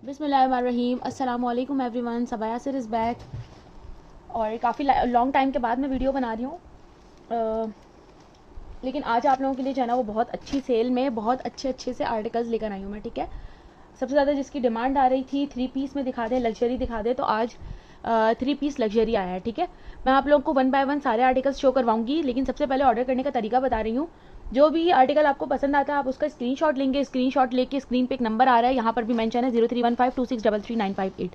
बिस्मिल्लाहिर्रहमानिर्रहीम। अस्सलाम वालेकुम एवरीवन। सबाया सिर इज़ बैक और काफ़ी लॉन्ग टाइम के बाद मैं वीडियो बना रही हूँ, लेकिन आज आप लोगों के लिए जो है ना वो बहुत अच्छी सेल में बहुत अच्छे से आर्टिकल्स लेकर आई हूँ मैं। ठीक है, सबसे ज़्यादा जिसकी डिमांड आ रही थी 3 पीस में दिखा दें, लग्जरी दिखा दें, तो आज 3 पीस लग्जरी आया है। ठीक है, मैं आप लोगों को 1 बाय 1 सारे आर्टिकल्स शो करवाऊंगी, लेकिन सबसे पहले ऑर्डर करने का तरीका बता रही हूँ। जो भी आर्टिकल आपको पसंद आता है आप उसका स्क्रीनशॉट लेंगे। स्क्रीनशॉट लेके स्क्रीन पे एक नंबर आ रहा है, यहाँ पर भी मेंशन है 031526333958।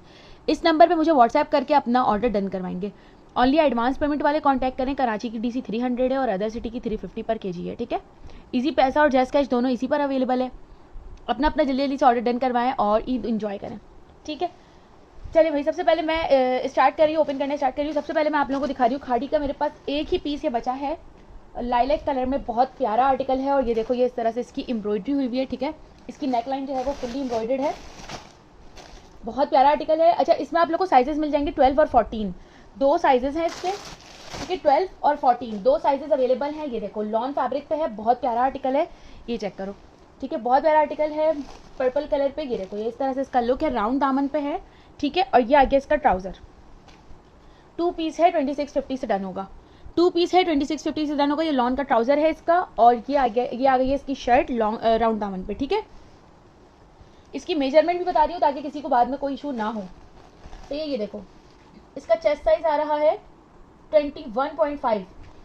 इस नंबर पे मुझे व्हाट्सएप करके अपना ऑर्डर डन करवाएंगे। ओनली एडवांस पेमेंट वाले कांटेक्ट करें। कराची की डीसी 300 है और अदर सिटी की 350 पर केजी है। ठीक है, इजी पैसा और जैस कैश दोनों इसी पर अवेलेबल है। अपना अपना जल्दी जल्दी से ऑर्डर डन करवाएं और ईद इंजॉय करें। ठीक है, चलिए भाई, सबसे पहले मैं स्टार्ट कर रही हूँ, ओपन करने स्टार्ट कर रही हूँ। सबसे पहले मैं आप लोगों को दिखा रही हूँ खाड़ी का। मेरे पास एक ही पीस ये बचा है, लाइलैक कलर में, बहुत प्यारा आर्टिकल है। और ये देखो, ये इस तरह से इसकी एम्ब्रॉयडरी हुई हुई है। ठीक है, इसकी नेकलाइन जो है वो फुल्ली एम्ब्रॉयडर्ड है, बहुत प्यारा आर्टिकल है। अच्छा, इसमें आप लोग को साइजेस मिल जाएंगे 12 और 14, दो साइजेस हैं इसके। ठीक है, 12 और 14 दो साइजेस अवेलेबल हैं। ये देखो लॉन फैब्रिक पे है, बहुत प्यारा आर्टिकल है, ये चेक करो। ठीक है, बहुत प्यारा आर्टिकल है, पर्पल कलर पे। ये देखो, ये इस तरह से इसका लुक है, राउंड दामन पे है। ठीक है, और ये आगे इसका ट्राउजर। 2 पीस है, 2650 से डन होगा। 2 पीस है, 2650 से डन होगा। ये लॉन का ट्राउजर है इसका, और ये आ गई है इसकी शर्ट लॉन्ग राउंड दामन पे। ठीक है, इसकी मेजरमेंट भी बता रही हूँ ताकि किसी को बाद में कोई इशू ना हो। तो ये देखो, इसका चेस्ट साइज आ रहा है 21.5,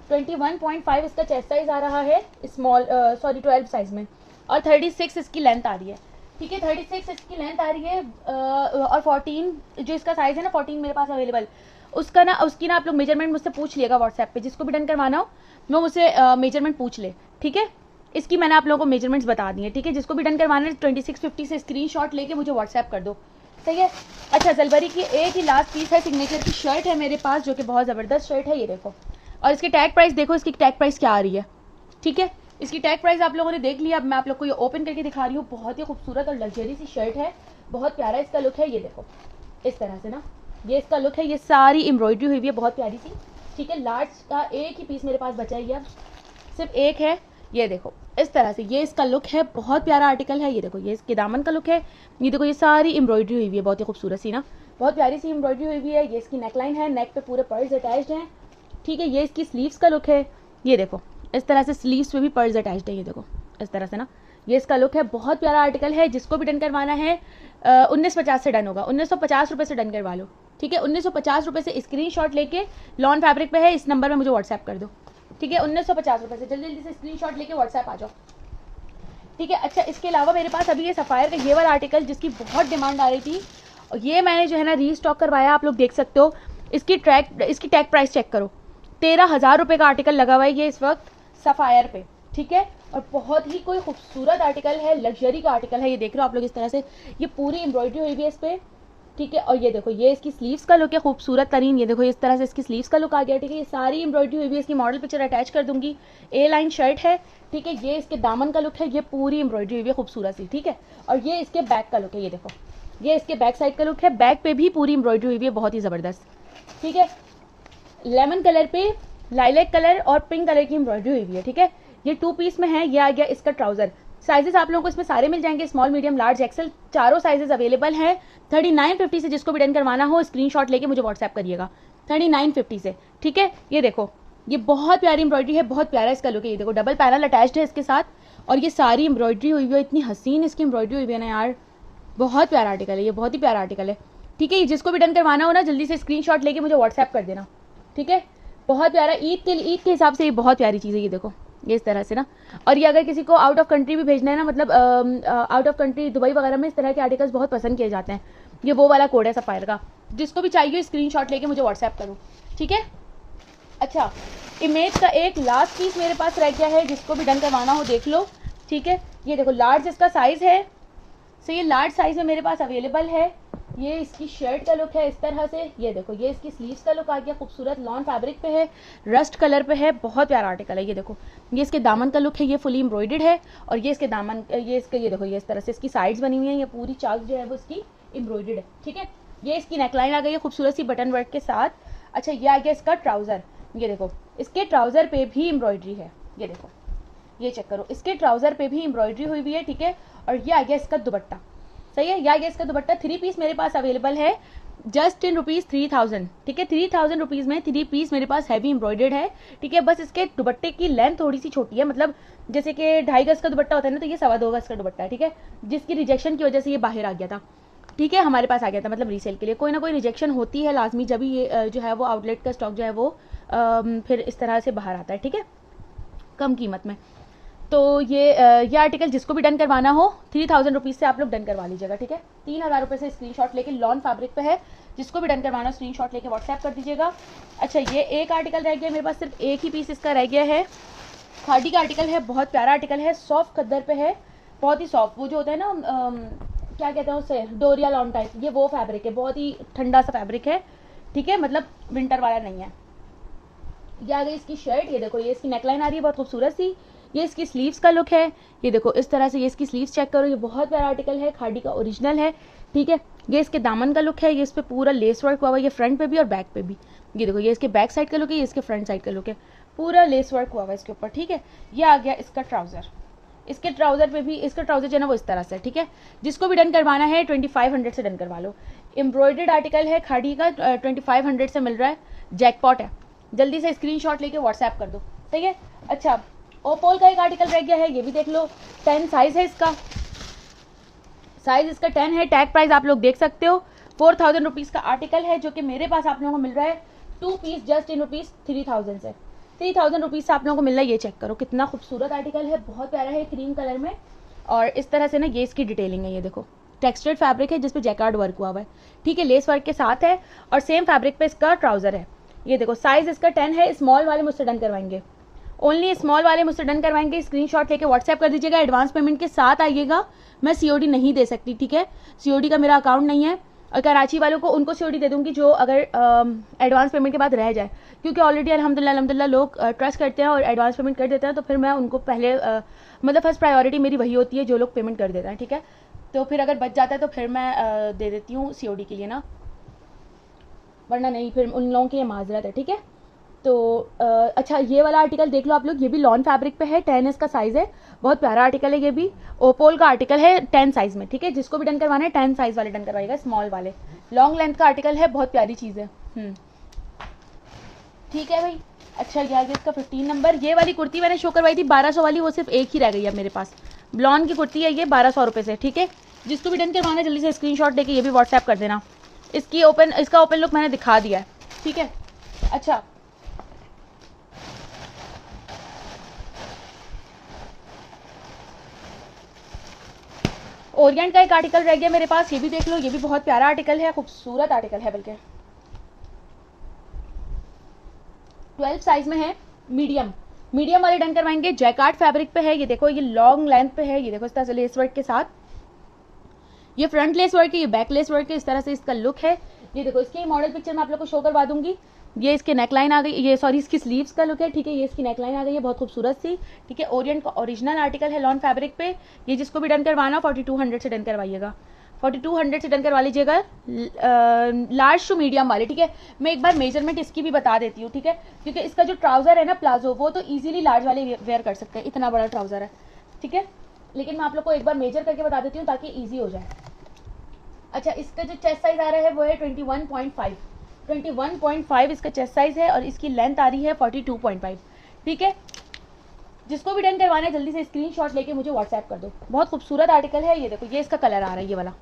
21.5 इसका चेस्ट साइज आ रहा है स्मॉल, सॉरी 12 साइज में, और 36 इसकी लेंथ आ रही है। ठीक है, 36 इसकी लेंथ आ रही है, और 14 जो इसका साइज है ना, 14 मेरे पास अवेलेबल। उसकी ना आप लोग मेजरमेंट मुझसे पूछ लिएगा व्हाट्सएप पे, जिसको भी डन करवाना हो वो मुझसे मेजरमेंट पूछ ले। ठीक है, इसकी मैंने आप लोगों को मेजरमेंट्स बता दी है। ठीक है, जिसको भी डन करवाना है 2650 से स्क्रीनशॉट लेके मुझे व्हाट्सएप कर दो। सही है। अच्छा, जलबरी की एक ही लास्ट पीस है, सिग्नेचर की शर्ट है मेरे पास, जो कि बहुत ज़बरदस्त शर्ट है। ये देखो, और इसकी टैग प्राइस देखो, इसकी टैग प्राइस क्या आ रही है। ठीक है, इसकी टैग प्राइस आप लोगों ने देख लिया। अब मैं आप लोग को ये ओपन करके दिखा रही हूँ। बहुत ही खूबसूरत और लग्जरी सी शर्ट है, बहुत प्यारा इसका लुक है। ये देखो, इस तरह से ना ये इसका लुक है, ये सारी एम्ब्रॉयडरी हुई हुई है, बहुत प्यारी सी। ठीक है, लार्ज का एक ही पीस मेरे पास बचा ही है, सिर्फ एक है। ये देखो, इस तरह से ये इसका लुक है, बहुत प्यारा आर्टिकल है। ये देखो, ये इसके दामन का लुक है। ये देखो, ये सारी एम्ब्रॉयडरी हुई हुई है, बहुत ही खूबसूरत सी ना, बहुत प्यारी सी एम्ब्रॉयडरी हुई हुई है। ये इसकी नेकलाइन है, नेक पे पूरे पर्ल्स अटैच्ड हैं। ठीक है, ये इसकी स्लीव्स का लुक है। ये देखो, इस तरह से स्लीव्स पे भी पर्ल्स अटैच्ड है। ये देखो, इस तरह से ना ये इसका लुक है, बहुत प्यारा आर्टिकल है। जिसको भी डन करवाना है 1950 से डन होगा, 1950 रुपये से डन करवा लो। ठीक है, 1950 रुपये से स्क्रीनशॉट लेके, लॉन फैब्रिक पे है, इस नंबर में मुझे व्हाट्सएप कर दो। ठीक है, 1950 रुपये से जल्दी जल्दी से स्क्रीनशॉट लेके व्हाट्सएप आ जाओ। ठीक है, अच्छा, इसके अलावा मेरे पास अभी ये सफ़ायर का ये वाला आर्टिकल, जिसकी बहुत डिमांड आ रही थी, और ये मैंने जो है ना रीस्टॉक करवाया। आप लोग देख सकते हो, इसकी टैग प्राइस चेक करो, 13,000 रुपये का आर्टिकल लगा हुआ है ये इस वक्त सफ़ायर पे। ठीक है, और बहुत ही कोई खूबसूरत आर्टिकल है, लग्जरी का आर्टिकल है। ये देख रहे हो आप लोग, इस तरह से ये पूरी एम्ब्रॉयडरी हुई हुई है इस पर। ठीक है, और ये देखो, ये इसकी स्लीव्स का लुक है, खूबसूरत तरीन। ये देखो, इस तरह से इसकी स्लीव्स का लुक आ गया। ठीक है, ये सारी एम्ब्रॉयडरी हुई हुई है, इसकी मॉडल पिक्चर अटैच कर दूंगी। ए लाइन शर्ट है। ठीक है, ये इसके दामन का लुक है, ये पूरी एम्ब्रॉयडरी हुई है खूबसूरत सी। ठीक है, और ये इसके बैक का लुक है। ये देखो, ये इसके बैक साइड का लुक है, बैक पे भी पूरी एम्ब्रॉयडरी हुई है, बहुत ही ज़बरदस्त। ठीक है, लेमन कलर पे लाइलैक कलर और पिंक कलर की एम्ब्रॉयडरी हुई हुई है। ठीक है, ये 2 पीस में है। ये आ गया इसका ट्राउजर। साइजेस आप लोगों को इसमें सारे मिल जाएंगे, स्मॉल मीडियम लार्ज एक्सेल, चारों साइजेस अवेलेबल हैं। 3950 से जिसको भी डन करवाना हो स्क्रीनशॉट लेके मुझे व्हाट्सएप करिएगा, 3950 से। ठीक है, ये देखो, ये बहुत प्यारी एम्ब्रॉयडरी है, बहुत प्यारा इसका लुक है। ये देखो, डबल पैनल अटैच्ड है इसके साथ, और ये सारी एम्ब्रॉयडरी हुई हुई है, इतनी हसीन इसकी एम्ब्रॉयडरी हुई हुई है ना यार, बहुत प्यारा आर्टिकल है, ये बहुत ही प्यारा आर्टिकल है। ठीक है, जिसको भी डन करवाना हो ना जल्दी से स्क्रीनशॉट लेके मुझे व्हाट्सएप कर देना। ठीक है, बहुत प्यारा, ईद के हिसाब से ये बहुत प्यारी चीज़ है। ये देखो, ये इस तरह से ना, और ये अगर किसी को आउट ऑफ कंट्री भी भेजना है ना, मतलब आउट ऑफ कंट्री दुबई वगैरह में इस तरह के आर्टिकल्स बहुत पसंद किए जाते हैं। ये वो वाला कोड है सफ़ायर का, जिसको भी चाहिए स्क्रीनशॉट लेके मुझे व्हाट्सएप करो। ठीक है, अच्छा, इमेज का एक लास्ट पीस मेरे पास रह गया है, जिसको भी डन करवाना हो देख लो। ठीक है, ये देखो, लार्ज इसका साइज़ है। सो ये लार्ज साइज़ में मेरे पास अवेलेबल है। ये इसकी शर्ट का लुक है इस तरह से। ये देखो, ये इसकी स्लीव्स का लुक आ गया, खूबसूरत लॉन फैब्रिक पे है, रस्ट कलर पे है, बहुत प्यारा आर्टिकल है। ये देखो, ये इसके दामन का लुक है, ये फुली एम्ब्रॉयडर्ड है, और ये इसके दामन, ये देखो, ये इस तरह से इसकी साइड्स बनी हुई हैं, ये पूरी चाक जो है वो इसकी एम्ब्रॉयडर्ड है। ठीक है, ये इसकी नेकलाइन आ गई है खूबसूरत सी बटन वर्क के साथ। अच्छा, ये आ गया इसका ट्राउज़र। ये देखो, इसके ट्राउज़र पे भी एम्ब्रॉयडरी है। ये देखो, ये चेक करो, इसके ट्राउज़र पे भी एम्ब्रॉयडरी हुई हुई है। ठीक है, और ये आ गया इसका दुपट्टा। सही है। या ये इसका दुपट्टा 3 पीस मेरे पास अवेलेबल है जस्ट इन ₹3000, ठीक है। 3000 रुपीज़ में 3 पीस मेरे पास हैवी एम्ब्रॉयडर्ड है, ठीक है। बस इसके दुपट्टे की लेंथ थोड़ी सी छोटी है, मतलब जैसे कि 2.5 गज का दुपट्टा होता है ना, तो ये 2.25 गज का दुपट्टा है, ठीक है, जिसकी रिजेक्शन की वजह से ये बाहर आ गया था, ठीक है, हमारे पास आ गया था, मतलब रीसेल के लिए कोई ना कोई रिजेक्शन होती है लाजमी, जब ये जो है वो आउटलेट का स्टॉक जो है वो फिर इस तरह से बाहर आता है, ठीक है, कम कीमत में। तो ये आर्टिकल जिसको भी डन करवाना हो 3000 रुपीज़ से आप लोग डन करवा लीजिएगा, ठीक है। 3000 रुपये से स्क्रीनशॉट लेके लॉन फैब्रिक पे है, जिसको भी डन करवाना स्क्रीनशॉट लेके व्हाट्सएप कर दीजिएगा। अच्छा, ये एक आर्टिकल रह गया मेरे पास, सिर्फ एक ही पीस इसका रह गया है। खादी का आर्टिकल है, बहुत प्यारा आर्टिकल है, सॉफ्ट खद्दर पे है, बहुत ही सॉफ्ट, वो जो होता है ना क्या कहते हैं उसे, डोरिया लॉन टाइप, ये वो फैब्रिक है, बहुत ही ठंडा सा फैब्रिक है, ठीक है, मतलब विंटर वाला नहीं है। ये आ गई इसकी शर्ट, ये देखो, ये इसकी नेकलाइन आ रही है बहुत खूबसूरत सी, ये इसकी स्लीव्स का लुक है, ये देखो इस तरह से, ये इसकी स्लीव्स चेक करो, ये बहुत प्यारा आर्टिकल है, खादी का ओरिजिनल है, ठीक है। ये इसके दामन का लुक है, ये इस पर पूरा लेस वर्क हुआ हुआ है, ये फ्रंट पे भी और बैक पे भी, ये देखो, ये इसके बैक साइड का लुक है, ये इसके फ्रंट साइड का लुक है, पूरा लेस वर्क हुआ हुआ है इसके ऊपर, ठीक है। ये आ गया इसका ट्राउज़र, इसके ट्राउज़र पे भी, इसका ट्राउज़र जो है ना वो इस तरह से, ठीक है। जिसको भी डन करवाना है 2500 से डन करवा लो। एम्ब्रॉयडर्ड आर्टिकल है खादी का, 2500 से मिल रहा है, जैकपॉट है, जल्दी से स्क्रीनशॉट लेके व्हाट्सएप कर दो, सही है। अच्छा, ओपोल का एक आर्टिकल रह गया है, ये भी देख लो, 10 साइज है इसका, साइज इसका 10 है, टैग प्राइस आप लोग देख सकते हो, 4000 रुपीज़ का आर्टिकल है, जो कि मेरे पास आप लोगों को मिल रहा है 2 पीस जस्ट इन ₹3000 से, 3000 रुपीज़ से आप लोगों को मिल रहा है। ये चेक करो कितना खूबसूरत आर्टिकल है, बहुत प्यारा है, क्रीम कलर में, और इस तरह से ना ये इसकी डिटेलिंग है, ये देखो टेक्सचर्ड फैब्रिक है जिसपे जैकार्ड वर्क हुआ हुआ है, ठीक है, लेस वर्क के साथ है, और सेम फैब्रिक पे इसका ट्राउज़र है। ये देखो साइज इसका 10 है, स्मॉल वाले मुझसे डन करवाएंगे, ओनली स्मॉल वाले मुझसे डन करवाएंगे, स्क्रीनशॉट लेके व्हाट्सएप कर दीजिएगा, एडवांस पेमेंट के साथ आइएगा, मैं सीओडी नहीं दे सकती, ठीक है, सीओडी का मेरा अकाउंट नहीं है, और कराची वालों को उनको सीओडी दे दूंगी जो अगर एडवांस पेमेंट के बाद रह जाए, क्योंकि ऑलरेडी अल्हम्दुलिल्लाह लोग ट्रस्ट करते हैं और एडवांस पेमेंट कर देते हैं, तो फिर मैं उनको पहले मतलब फर्स्ट प्रायोरिटी मेरी वही होती है जो लोग पेमेंट कर देते हैं, ठीक है। तो फिर अगर बच जाता है तो फिर मैं दे देती हूँ सीओडी के लिए ना, वरना नहीं फिर उन लोगों की ये माजरत है, ठीक है। तो अच्छा, ये वाला आर्टिकल देख लो आप लोग, ये भी लॉन फैब्रिक पे है, 10 इसका साइज़ है, बहुत प्यारा आर्टिकल है, ये भी ओपोल का आर्टिकल है 10 साइज़ में, ठीक है। जिसको भी डन करवाना है 10 साइज़ वाले डन करवाइएगा, स्मॉल वाले, लॉन्ग लेंथ का आर्टिकल है, बहुत प्यारी चीज़ है, ठीक है भाई। अच्छा, ये आगे इसका 15 नंबर, ये वाली कुर्ती मैंने शो करवाई थी 1200 वाली, वो सिर्फ एक ही रह गई है मेरे पास, ब्लॉन की कुर्ती है ये 1200 रुपये से, ठीक है। जिसको भी डन करवाना है जल्दी से स्क्रीनशॉट लेके ये भी व्हाट्सएप कर देना। इसका ओपन लुक मैंने दिखा दिया है, ठीक है। अच्छा, ओरिएंट का एक आर्टिकल रह गया मेरे पास, ये भी देख लो, ये भी बहुत प्यारा आर्टिकल है, खूबसूरत आर्टिकल है, बल्कि 12 साइज में है, मीडियम वाले डन करवाएंगे, जैकार्ड फैब्रिक पे है, ये देखो, ये लॉन्ग लेंथ पे है, ये देखो इस तरह से लेस वर्क के साथ, ये फ्रंट लेस वर्क है, ये बैक लेस वर्क है, इस तरह से इसका लुक है। ये देखो इसकी मॉडल पिक्चर मैं आप लोग को शो करवा दूंगी, ये इसके नेकलाइन आ गई, ये सॉरी इसकी स्लीव्स का लुक है, ठीक है, ये इसकी नेकलाइन आ गई है बहुत खूबसूरत सी, ठीक है। ओरिएंट का ओरिजिनल आर्टिकल है लॉन फैब्रिक पे, ये जिसको भी डन करवाना 4200 से डन करवाइएगा, 4200 से डन करवा लीजिएगा, लार्ज टू मीडियम वाले, ठीक है। मैं एक बार मेजरमेंट इसकी भी बता देती हूँ, ठीक है, क्योंकि इसका जो ट्राउज़र है ना प्लाजो, वो तो ईजिली लार्ज वाले वेयर कर सकते हैं, इतना बड़ा ट्राउज़र है, ठीक है, लेकिन मैं आप लोग को एक बार मेजर करके बता देती हूँ ताकि ईजी हो जाए। अच्छा, इसका जो चेस्ट साइज आ रहा है वो है 21.5 इसका चेस्ट साइज है, और इसकी लेंथ आ रही है 42.5, ठीक है। जिसको भी डन करवाना है जल्दी से स्क्रीनशॉट लेके मुझे व्हाट्सएप कर दो, बहुत खूबसूरत आर्टिकल है, ये देखो, ये इसका कलर आ रहा है, ये वाला,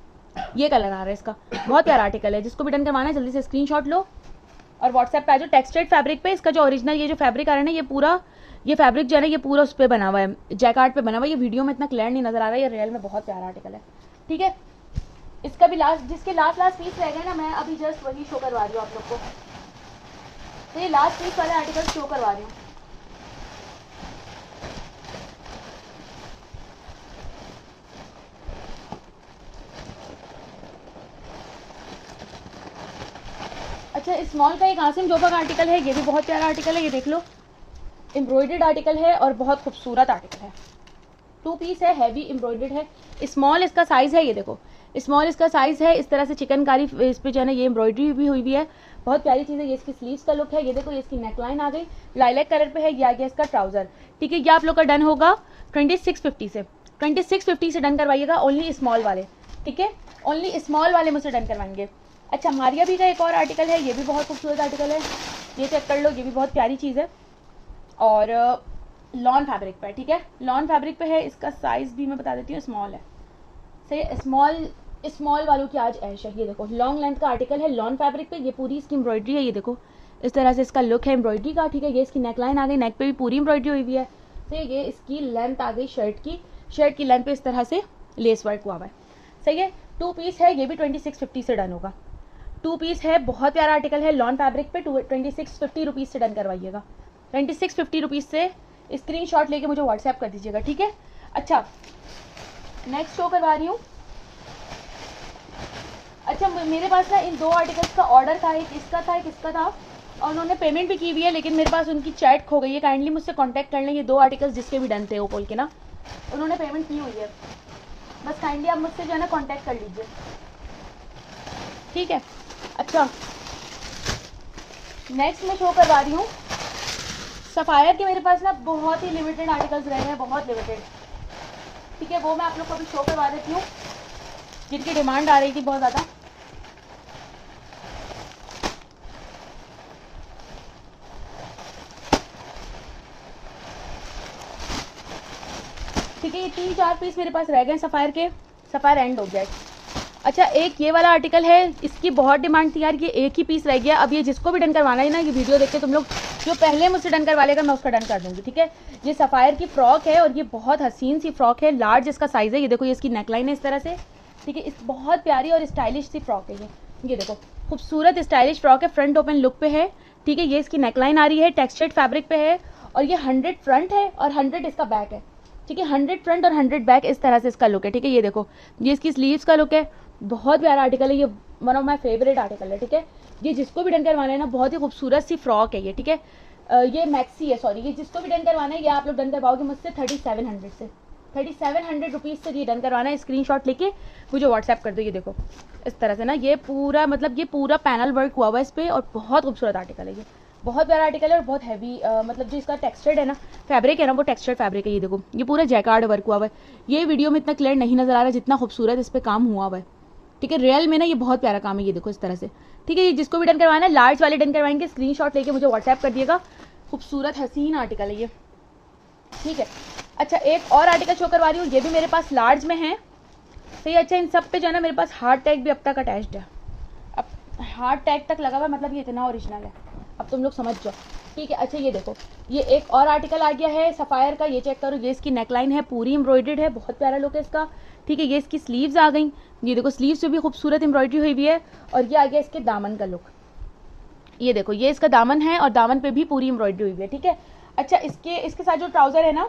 ये कलर आ रहा है इसका, बहुत प्यारा आर्टिकल है। जिसको भी डन करवाना है जल्दी से स्क्रीनशॉट लो और व्हाट्सएप पे आ जाओ। टेक्सचर्ड फैब्रिक पे, इसका जो ओरिजिनल ये जो फैब्रिक आ रहा है ना, ये पूरा ये फैब्रिक जो है ना, ये पूरा उस पर बना हुआ है, जैकार्ड पे बना हुआ है, ये वीडियो में इतना क्लियर नहीं नजर आ रहा है, ये रियल में बहुत प्यारा आर्टिकल है, ठीक है। इसका भी जिसके लास्ट पीस रह गए ना, मैं अभी जस्ट वही शो करवा रही हूँ आप लोग को, तो ये लास्ट पीस वाले आर्टिकल शो करवा रही हूँ। अच्छा, स्मॉल का एक आसिम जोबा का आर्टिकल है, ये भी बहुत प्यारा आर्टिकल है, ये देख लो, एम्ब्रॉयडर्ड आर्टिकल है और बहुत खूबसूरत आर्टिकल है, 2 पीस है, हैवी एम्ब्रॉयडर्ड है, स्मॉल इसका साइज है, ये देखो स्मॉल इसका साइज है, इस तरह से चिकनकारी इस पे जो है ना ये एम्ब्रॉयडरी भी हुई है, बहुत प्यारी चीज़ है। ये इसकी स्लीव्स का लुक है, ये देखो, ये इसकी नेकलाइन आ गई, लाइलैक कलर पे है, ये आ गया इसका ट्राउजर, ठीक है। ये आप लोग का डन होगा 2650 से, 2650 से डन करवाइएगा, ओनली स्मॉल वाले, ठीक है, ओनली स्मॉल वाले मुझसे डन करवाएंगे। अच्छा, मारिया भी का एक और आर्टिकल है, ये भी बहुत खूबसूरत आर्टिकल है, ये चेक कर लो, ये भी बहुत प्यारी चीज़ है और लॉन फैब्रिक पे है। ठीक है, लॉन फैब्रिक पे है, इसका साइज़ भी मैं बता देती हूँ, स्मॉल है। सही है, स्मॉल वालों की आज ऐश है। ये देखो लॉन्ग लेंथ का आर्टिकल है, लॉन फैब्रिक पे, ये पूरी इसकी एम्ब्रॉयडरी है। ये देखो इस तरह से इसका लुक है एम्ब्रॉयडरी का। ठीक है, ये इसकी नेकलाइन आ गई, नेक पे भी पूरी एम्ब्रॉयडरी हुई हुई है। तो ये इसकी लेंथ आ गई शर्ट की लेंथ पे इस तरह से लेस वर्क हुआ हुआ है। सही है, 2 पीस है, ये भी 2650 से डन होगा। 2 पीस है, बहुत प्यारा आर्टिकल है, लॉन फैब्रिक पे 2650 रुपीज़ से डन करवाइएगा। 2650 रुपीज़ से स्क्रीनशॉट लेके मुझे व्हाट्सएप कर दीजिएगा। ठीक है, अच्छा नेक्स्ट शो करवा रही हूँ। अच्छा, मेरे पास ना इन 2 आर्टिकल्स का ऑर्डर था, एक इसका था, एक इसका था, और उन्होंने पेमेंट भी की हुई है, लेकिन मेरे पास उनकी चैट खो गई है। काइंडली मुझसे कांटेक्ट कर लें, ये 2 आर्टिकल्स जिसके भी डन थे वो बोल के ना, उन्होंने पेमेंट की हुई है, बस काइंडली आप मुझसे जो है ना कांटेक्ट कर लीजिए। ठीक है, अच्छा नेक्स्ट मैं शो करवा रही हूँ सफ़ायर के। मेरे पास ना बहुत ही लिमिटेड आर्टिकल्स रह गए हैं, बहुत लिमिटेड। ठीक है, वो मैं आप लोग को अभी शो करवा देती हूँ, जिनकी डिमांड आ रही थी बहुत ज़्यादा। ठीक है, ये 3-4 पीस मेरे पास रह गए सफ़ायर के, सफ़ायर एंड हो गया। अच्छा, एक ये वाला आर्टिकल है, इसकी बहुत डिमांड थी यार, ये एक ही पीस रह गया। अब ये जिसको भी डन करवाना है ना, ये वीडियो देख के तुम लोग जो पहले मुझसे डन करवा लेगा मैं उसका डन कर दूंगी। ठीक है, ये सफ़ायर की फ्रॉक है और ये बहुत हसीन सी फ्रॉक है, लार्ज इसका साइज़ है। ये देखो, ये इसकी नेकलाइन है इस तरह से। ठीक है, इस बहुत प्यारी और स्टाइलिश सी फ्रॉक है ये देखो खूबसूरत स्टाइलिश फ्रॉक है, फ्रंट ओपन लुक पे है। ठीक है, ये इसकी नेकलाइन आ रही है, टेक्सचर्ड फैब्रिक पे है, और ये 100 फ्रंट है और 100 इसका बैक है। ठीक है, 100 फ्रंट और 100 बैक, इस तरह से इसका लुक है। ठीक है, ये देखो, ये इसकी स्लीव्स का लुक है, बहुत प्यारा आर्टिकल है, ये one of my favourite article है। ठीक है, ये जिसको भी डन करवाना है ना, बहुत ही खूबसूरत सी फ्रॉक है ये। ठीक है, ये मैक्सी है, सॉरी, ये जिसको भी डन करवाना है, ये आप लोग डन करवाओगे मुझसे 3700 से, 3700 रुपीज़ से ये डन करवाना है। स्क्रीनशॉट लेके मुझे व्हाट्सएप कर दो। ये देखो इस तरह से ना, ये पूरा मतलब ये पूरा पैनल वर्क हुआ हुआ है इस पर, और बहुत खूबसूरत आर्टिकल है ये, बहुत प्यारा आर्टिकल है और बहुत हैवी, मतलब जो इसका टेक्सचर्ड है ना, फैब्रिक है ना, वो टेक्सचर्ड फैब्रिक है। ये देखो, ये पूरा जैकार्ड वर्क हुआ हुआ है। ये वीडियो में इतना क्लियर नहीं नजर आ रहा जितना खूबसूरत इस पर काम हुआ हुआ है। ठीक है, रियल में ना ये बहुत प्यारा काम है, ये देखो इस तरह से। ठीक है, ये जिसको भी डन करवाना है, लार्ज वाले डन करवाएंगे, स्क्रीनशॉट लेके मुझे व्हाट्सएप कर दिएगा। खूबसूरत हसीन आर्टिकल है ये। ठीक है, अच्छा एक और आर्टिकल शो करवा रही हूँ, ये भी मेरे पास लार्ज में है। सही, अच्छा इन सब पे जो है ना मेरे पास हार्ट टैग भी अब तक अटैच्ड है, अब हार्ट टैग तक लगा हुआ, मतलब ये इतना ओरिजिनल है, अब तुम लोग समझ जाओ। ठीक है, अच्छा ये देखो, ये एक और आर्टिकल आ गया है सफ़ायर का, ये चेक करो, ये इसकी नेकलाइन है, पूरी एम्ब्रॉयडर्ड है, बहुत प्यारा लुक है इसका। ठीक है, ये इसकी स्लीव्स आ गई, ये देखो स्लीव्स से भी खूबसूरत एम्ब्रॉयडरी हुई हुई है, और ये आ गया इसके दामन का लुक। ये देखो, ये इसका दामन है और दामन पे भी पूरी एम्ब्रॉयडरी हुई हुई है। ठीक है, अच्छा इसके साथ जो ट्राउज़र है ना,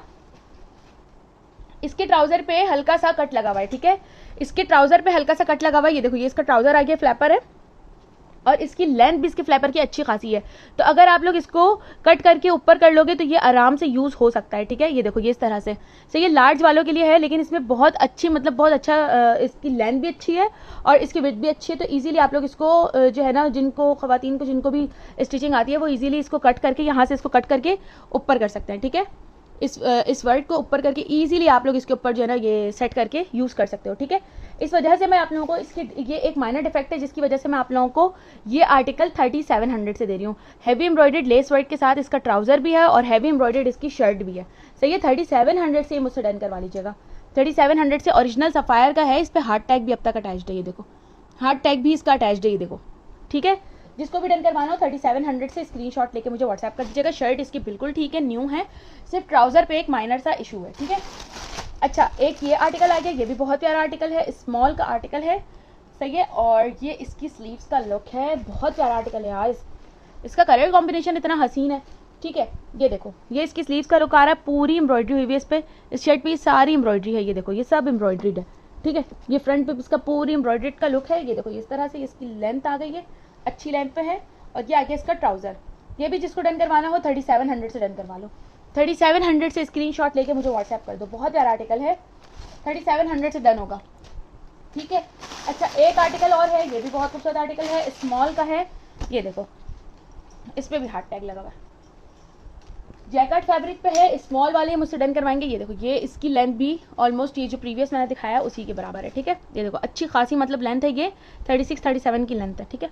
इसके ट्राउज़र पे हल्का सा कट लगा हुआ है। ठीक है, इसके ट्राउज़र पे हल्का सा कट लगा हुआ है। ये देखो, ये इसका ट्राउज़र आ गया, फ्लैपर है, और इसकी लेंथ भी इसके फ्लैपर की अच्छी खासी है। तो अगर आप लोग इसको कट करके ऊपर कर लोगे तो ये आराम से यूज़ हो सकता है। ठीक है, ये देखो, ये इस तरह से। सो ये लार्ज वालों के लिए है, लेकिन इसमें बहुत अच्छी, मतलब बहुत अच्छा, इसकी लेंथ भी अच्छी है और इसकी विड्थ भी अच्छी है। तो इजीली आप लोग इसको जो है ना, जिनको ख़वातीन को जिनको भी स्टिचिंग आती है, वो इजीली इसको कट करके, यहाँ से इसको कट करके ऊपर कर सकते हैं। ठीक है, इस वर्क को ऊपर करके इजीली आप लोग इसके ऊपर जो है ना ये सेट करके यूज़ कर सकते हो। ठीक है, इस वजह से मैं आप लोगों को इसकी, ये एक माइनर डिफेक्ट है जिसकी वजह से मैं आप लोगों को ये आर्टिकल 3700 से दे रही हूँ। हैवी एम्ब्रॉयडर्ड लेस वर्क के साथ इसका ट्राउज़र भी है और हैवी एम्ब्रॉयडर्ड इसकी शर्ट भी है। सही है, 3700 से मुझसे डन करवा लीजिएगा। 3700 से ओरिजिनल सफ़ायर का है, इस पर हार्ट टैग भी अब तक अटैच्ड है। ये देखो, हार्ट टैग भी इसका अटैच्ड है, ये देखो। ठीक है, जिसको भी डन करवाना हो 3700 से स्क्रीनशॉट लेके मुझे व्हाट्सएप कर दीजिएगा। शर्ट इसकी बिल्कुल ठीक है, न्यू है, सिर्फ ट्राउज़र पे एक माइनर सा इशू है। ठीक है, अच्छा एक ये आर्टिकल आ गया, ये भी बहुत प्यारा आर्टिकल है, स्मॉल का आर्टिकल है। सही है, और ये इसकी स्लीव्स का लुक है, बहुत प्यारा आर्टिकल है यार, इसका कलर कॉम्बिनेशन इतना हसीन है। ठीक है, ये देखो, ये इसकी स्लीव्स का लुक आ रहा है, पूरी एम्ब्रॉयडरी हुई हुई है इस पर, इस शर्ट पे सारी एम्ब्रॉयडरी है। ये देखो, ये सब एम्ब्रॉयडरीड है। ठीक है, ये फ्रंट पे इसका पूरी एम्ब्रॉयडरी का लुक है। ये देखो, इस तरह से इसकी लेंथ आ गई है, अच्छी लेंथ पे है, और ये आगे इसका ट्राउज़र। ये भी जिसको डन करवाना हो 3700 से डन करवा लो। 3700 से स्क्रीनशॉट लेके मुझे व्हाट्सएप कर दो, बहुत प्यारा आर्टिकल है, 3700 से डन होगा। ठीक है, अच्छा एक आर्टिकल और है, ये भी बहुत खूबसूरत आर्टिकल है, स्मॉल का है। ये देखो, इस पर भी हार्ट टैग लगा हुआ है, जैकेट फैब्रिक पे है, स्मॉल वाले मुझसे डन करवाएंगे। ये देखो ये इसकी लेंथ भी ऑलमोस्ट ये जो प्रीवियस मैंने दिखाया उसी के बराबर है, ठीक है। ये देखो अच्छी खासी मतलब लेंथ है, ये 36-37 की लेंथ है, ठीक है।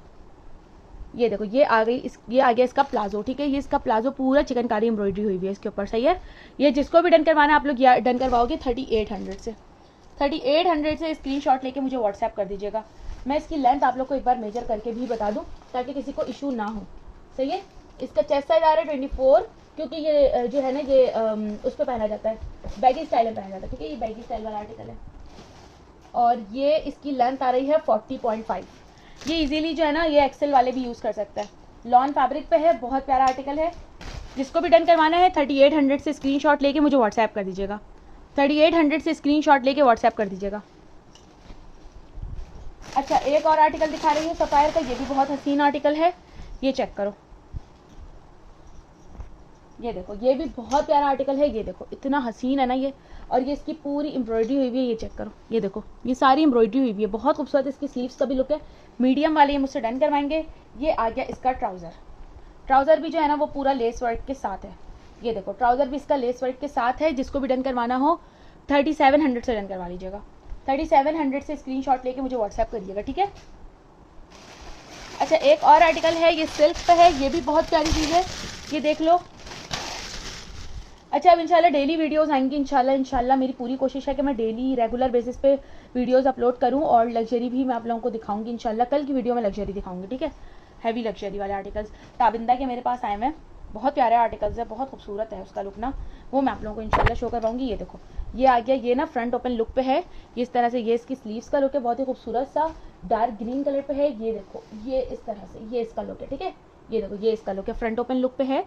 ये देखो ये आ गई ये आ गया इसका प्लाजो, ठीक है। ये इसका प्लाजो पूरा चिकनकारी एम्ब्रॉयडरी हुई हुई है इसके ऊपर, सही है। ये जिसको भी डन करवाना है आप लोग डन करवाओगे 3800 से। 3800 से स्क्रीनशॉट लेके मुझे व्हाट्सएप कर दीजिएगा। मैं इसकी लेंथ आप लोग को एक बार मेजर करके भी बता दूं ताकि किसी को इशू ना हो, सही है। इसका चेस्ट साइज आ रहा है 24, क्योंकि ये जो है ना ये उस पर पहना जाता है, बैगी स्टाइल में पहना जाता है, ठीक है। ये बैगी स्टाइल वाला आर्टिकल है। और ये इसकी लेंथ आ रही है 40.5। ये इजीली जो है ना ये एक्सेल वाले भी यूज़ कर सकता है। लॉन फैब्रिक पे है, बहुत प्यारा आर्टिकल है। जिसको भी डन करवाना है 3800 से स्क्रीनशॉट लेके मुझे व्हाट्सएप कर दीजिएगा। 3800 से स्क्रीनशॉट लेके व्हाट्सएप कर दीजिएगा। अच्छा एक और आर्टिकल दिखा रही हूँ सफायर का, ये भी बहुत हसीन आर्टिकल है। ये चेक करो, ये देखो ये भी बहुत प्यारा आर्टिकल है। ये देखो इतना हसीन है ना ये, और ये इसकी पूरी एम्ब्रॉयडरी हुई हुई है। ये चेक करो, ये देखो ये सारी एम्ब्रॉयडरी हुई हुई है, बहुत खूबसूरत। इसकी स्लीव्स का भी लुक है। मीडियम वाले ये मुझसे डन करवाएंगे। ये आ गया इसका ट्राउज़र। ट्राउज़र भी जो है ना वो पूरा लेस वर्क के साथ है। ये देखो ट्राउज़र भी इसका लेस वर्क के साथ है। जिसको भी डन करवाना हो 3700 से डन करवा लीजिएगा। 3700 से स्क्रीनशॉट लेके मुझे व्हाट्सएप करिएगा, ठीक है। अच्छा एक और आर्टिकल है, ये सिल्क पे है, ये भी बहुत प्यारी चीज़ है, ये देख लो। अच्छा अब इंशाल्लाह डेली वीडियोस आएंगी, इंशाल्लाह मेरी पूरी कोशिश है कि मैं डेली रेगुलर बेसिस पे वीडियोस अपलोड करूं, और लग्जरी भी मैं आप लोगों को दिखाऊंगी इंशाल्लाह। कल की वीडियो में लग्जरी दिखाऊंगी, ठीक है। हैवी लग्जरी वाले आर्टिकल्स ताबिंदा के मेरे पास आए हुए हैं, बहुत प्यारे आर्टिकल्स है, बहुत खूबसूरत है उसका लुक ना, वो मैं आप लोगों को इंशाल्लाह शो करवाऊंगी। ये देखो ये आ गया, ये ना फ्रंट ओपन लुक पे है। ये इस तरह से ये इसकी स्लीव्स का लुक है, बहुत ही खूबसूरत सा डार्क ग्रीन कलर पे है। ये देखो ये इस तरह से ये इसका लुक है, ठीक है। ये देखो ये इसका लुक है, फ्रंट ओपन लुक पे है,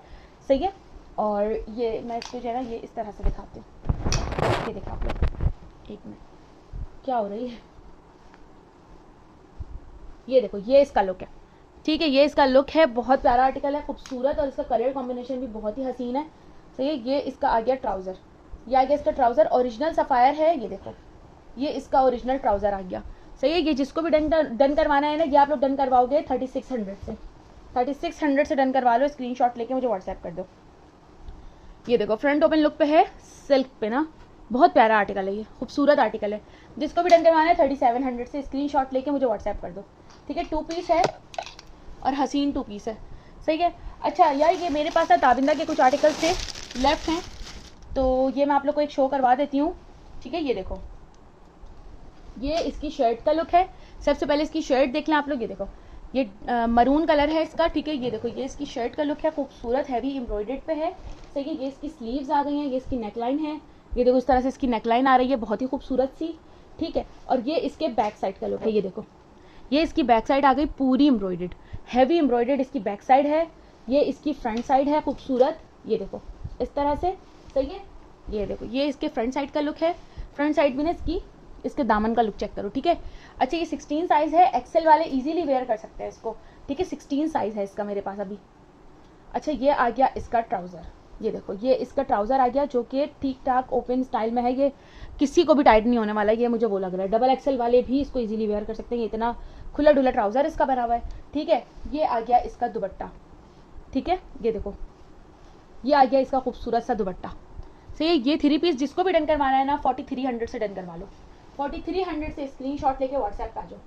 सही है। और ये मैं इसको जो है ना ये इस तरह से दिखाती हूँ। ये देखा आप लोग, एक मिनट क्या हो रही है। ये देखो ये इसका लुक है, ठीक है। ये इसका लुक है, बहुत प्यारा आर्टिकल है, खूबसूरत, और इसका कलर कॉम्बिनेशन भी बहुत ही हसीन है, सही है। ये इसका आ गया ट्राउज़र, ये आ गया इसका ट्राउज़र, ओरिजिनल सफ़ायर है। ये देखो ये इसका ओरिजिनल ट्राउज़र आ गया, सही है। ये जिसको भी डन करवाना है ना ये आप लोग डन करवाओगे 3600 से। 3600 से डन करवा लो, स्क्रीनशॉट लेके मुझे व्हाट्सएप कर दो। ये देखो फ्रंट ओपन लुक पे है, सिल्क पे ना, बहुत प्यारा आर्टिकल है, ये खूबसूरत आर्टिकल है। जिसको भी डन करवाना है 3700 से स्क्रीनशॉट लेके मुझे व्हाट्सएप कर दो, ठीक है। 2 पीस है और हसीन 2 पीस है, सही है। अच्छा यार ये मेरे पास ना ताबिंदा के कुछ आर्टिकल्स थे लेफ्ट हैं, तो ये मैं आप लोग को एक शो करवा देती हूँ, ठीक है। ये देखो ये इसकी शर्ट का लुक है। सबसे पहले इसकी शर्ट देख लें आप लोग। ये देखो ये मरून कलर है इसका, ठीक है। ये देखो ये इसकी शर्ट का लुक है, खूबसूरत हैवी एम्ब्रॉयडर्ड पे है, सही है। ये इसकी स्लीव्स आ गई हैं, ये इसकी नेकलाइन है। ये देखो इस तरह से इसकी नेकलाइन आ रही है, बहुत ही खूबसूरत सी, ठीक है। और ये इसके बैक साइड का लुक है। ये देखो ये इसकी बैक साइड आ गई पूरी एम्ब्रॉयडर्ड, हैवी एम्ब्रॉयडर्ड इसकी बैक साइड है। ये इसकी फ्रंट साइड है खूबसूरत, ये देखो इस तरह से, सही है। ये देखो ये इसके फ्रंट साइड का लुक है। फ्रंट साइड भी ना इसके दामन का लुक चेक करो, ठीक है। अच्छा ये 16 साइज़ है, एक्सेल वाले इजीली वेयर कर सकते हैं इसको, ठीक है। 16 साइज़ है इसका मेरे पास अभी। अच्छा ये आ गया इसका ट्राउज़र, ये देखो ये इसका ट्राउज़र आ गया जो कि ठीक ठाक ओपन स्टाइल में है। ये किसी को भी टाइट नहीं होने वाला है, ये मुझे वो लग रहा है। डबल एक्सेल वाले भी इसको इजीली वेयर कर सकते हैं, ये इतना खुला डुला ट्राउज़र इसका बना हुआ है, ठीक है। ये आ गया इसका दुपट्टा, ठीक है। ये देखो ये आ गया इसका खूबसूरत सा दुपट्टा, सही। ये 3 पीस जिसको भी डन करवाना है ना 4300 से डन करवा लो। 4300 से स्क्रीनशॉट लेके व्हाट्सएप पे आ जाओ।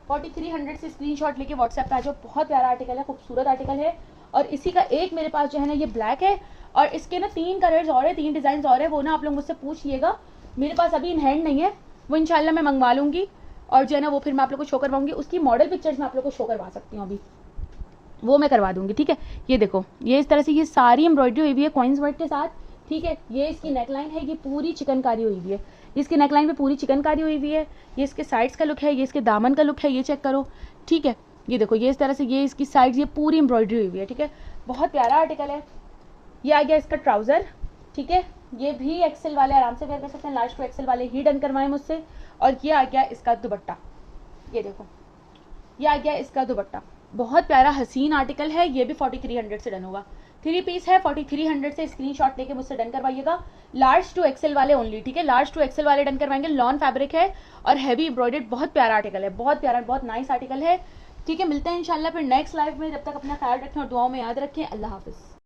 4300 से स्क्रीनशॉट लेके व्हाट्सएप पे आ जाओ। बहुत प्यारा आर्टिकल है, खूबसूरत आर्टिकल है। और इसी का एक मेरे पास जो है ना ये ब्लैक है, और इसके ना 3 कलर्स और है, 3 डिज़ाइन और है। वो ना आप लोग मुझसे पूछिएगा, मेरे पास अभी इन हैंड नहीं है, वो इंशाल्लाह मैं मंगवा लूँगी, और जो है ना वो फिर मैं आप लोग को शो करवाऊंगी। उसकी मॉडल पिक्चर्स मैं आप लोग को शो करवा सकती हूँ, अभी वो मैं करवा दूंगी, ठीक है। ये देखो ये इस तरह से ये सारी एम्ब्रॉयडरी हुई हुई है कॉइन्स वर्क के साथ, ठीक है। ये इसकी नेकलाइन है, ये पूरी चिकनकारी हुई हुई है, इसकी नेकलाइन पे पूरी चिकनकारी हुई हुई है। ये इसके साइड्स का लुक है, ये इसके दामन का लुक है, ये चेक करो, ठीक है। ये देखो ये इस तरह से ये इसकी साइड्स, ये पूरी एम्ब्रॉयडरी हुई हुई है, ठीक है। बहुत प्यारा आर्टिकल है। ये आ गया इसका ट्राउज़र, ठीक है। ये भी एक्सेल वाले आराम से वेयर कर सकते हैं, लार्ज टू एक्सेल वाले ही डन करवाएं मुझसे। और ये आ गया इसका दुपट्टा, ये देखो ये आ गया इसका दुपट्टा, बहुत प्यारा हसीन आर्टिकल है। ये भी 4300 से डन होगा। 3 पीस है, 4300 से स्क्रीनशॉट लेके मुझसे डन करवाइएगा। लार्ज टू एक्सेल वाले ओनली, ठीक है। लार्ज टू एक्सेल वाले डन करवाएंगे। लॉन फैब्रिक है और हैवी एम्ब्रॉयडर्ड, बहुत प्यारा आर्टिकल है, बहुत प्यारा, बहुत नाइस आर्टिकल है, ठीक है। मिलते हैं इंशाल्लाह फिर नेक्स्ट लाइव में। जब तक अपना ख्याल रखें और दुआओं में याद रखें। अल्लाह हाफिज़।